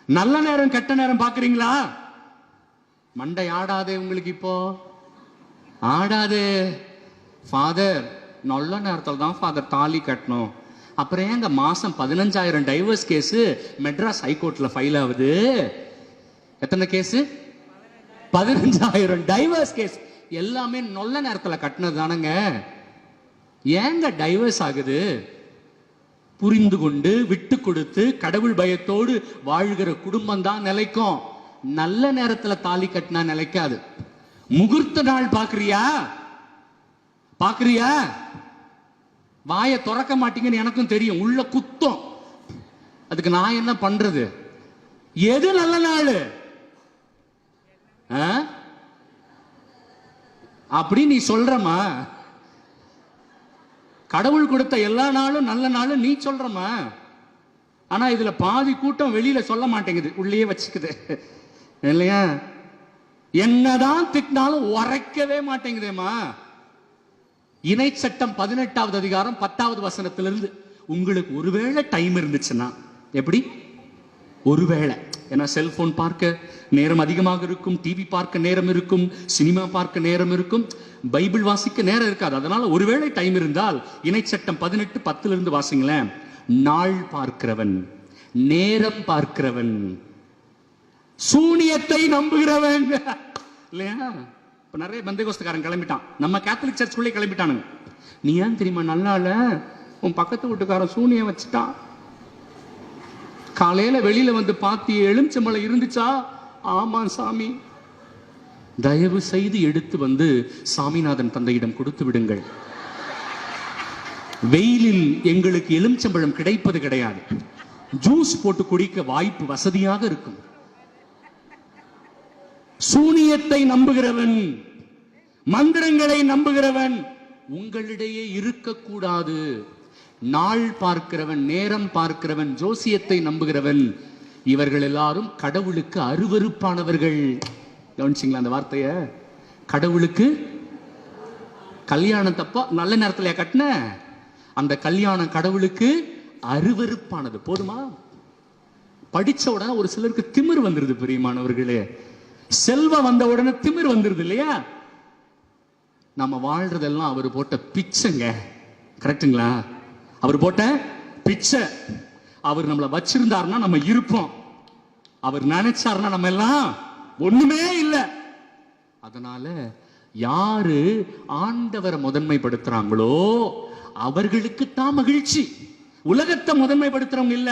நல்ல நேரம் கெட்ட நேரம் பாக்குறீங்களா? மண்டை ஆடாதே உங்களுக்கு, இப்போ ஆடாது. ஃபாதர் நல்ல நேரத்தில் தான் ஃபாதர் தாலி கட்டணும். அப்புறம் ஏங்க மாசம் 15,000 டைவர்ஸ் கேஸ் மெட்ராஸ் ஹைகோர்ட்ல ஃபைல் ஆகுது? எத்தனை கேஸ்? 15,000 divorce case. எல்லாமே நல்ல நேரத்தில் கட்டினது தானங்க. ஏங்க டைவர்ஸ் ஆகுது? புரிந்து கொண்டு விட்டு கொடுத்து கடவுள் பயத்தோடு வாழ்கிற குடும்பம் தான் நிலைக்கும். நல்ல நேரத்தில் தாலி கட்டினா நிலைக்காது. முகூர்த்த நாள் பாக்குறியா? பாக்குறியா? வாயை திறக்க மாட்டீங்கன்னு எனக்கும் தெரியும், உள்ள குத்தம். அதுக்கு நான் என்ன பண்றது? எது நல்ல நாள் அப்படி நீ சொல்றமா? கடவுள் கொடுத்த எல்லா நாளும் நல்ல நாளும் நீ சொல்றமா? ஆனா இதுல பாதி கூட்டம் வெளியில சொல்ல மாட்டேங்குது, உள்ளே வச்சுக்குது இல்லையா? என்னதான் திட்டினாலும் உரைக்கவே மாட்டேங்குதேமா. இணை சட்டம் 18வது அதிகாரம் 10வது வசனத்திலிருந்து உங்களுக்கு ஒருவேளை டைம் இருந்துச்சுன்னா, எப்படி ஒருவேளை, ஏன்னா செல்போன் பார்க்க நேரம் அதிகமாக இருக்கும், டிவி பார்க்க நேரம் இருக்கும், சினிமா பார்க்க நேரம் இருக்கும், பைபிள் வாசிக்க நேரம் இருக்காது. அதனால ஒருவேளை டைம் இருந்தால் இணை சட்டம் 18:10 வாசிங்களேன். நாள் பார்க்கிறவன், நேரம் பார்க்கிறவன், சூனியத்தை நம்புகிறவன் இல்லையா? இப்ப நிறைய பந்தேகோஸ்தக்காரன் கிளம்பிட்டான், நம்ம கேத்தலிக் சர்ச்சுக்குள்ளே கிளம்பிட்டானுங்க. நீ ஏன் தெரியுமா, நல்லால உன் பக்கத்து வீட்டுக்காரன் சூனியம் வச்சுட்டான், காலையில வெளியில வந்து பாத்தி எலுமிச்சம்பழம் இருந்துச்சா? ஆமா சாமி. தயவு செய்து எடுத்து வந்து சாமிநாதன் தந்தையிடம் கொடுத்து விடுங்கள். வெயிலில் எங்களுக்கு எலுமிச்சம்பழம் கிடைப்பது கிடையாது, ஜூஸ் போட்டு குடிக்க வாய்ப்பு வசதியாக இருக்கும். சூனியத்தை நம்புகிறவன், மந்திரங்களை நம்புகிறவன் உங்களிடையே இருக்கக்கூடாது. நாள் பார்க்கிறவன், நேரம் பார்க்கிறவன், ஜோசியத்தை நம்புகிறவன், இவர்கள் எல்லாரும் கடவுளுக்கு அருவருப்பானவர்கள். கவனிச்சிங்களா அந்த வார்த்தைய? கடவுளுக்கு கல்யாணம் தப்பா நல்ல நேரத்தில் கட்டின அந்த கல்யாணம் கடவுளுக்கு அருவருப்பானது. போதுமா? படிச்ச உடனே ஒரு சிலருக்கு திமிர் வந்துருது பிரியமானவர்களே. செல்வம் வந்த உடனே திமிர் வந்துருது இல்லையா? நம்ம வாழ்றதெல்லாம் அவர் போட்ட பிச்சைங்க. கரெக்டுங்களா? அவர் போட்ட பிச்சை. அவர் நம்மளை வச்சிருந்தாருன்னா நம்ம இருப்போம், அவர் நினைச்சாருன்னா நம்ம எல்லாம் ஒண்ணுமே இல்லை. அதனால யாரு ஆண்டவரை முதன்மைப்படுத்துறாங்களோ அவர்களுக்கு தான் மகிழ்ச்சி. உலகத்தை முதன்மைப்படுத்துறவங்க இல்ல.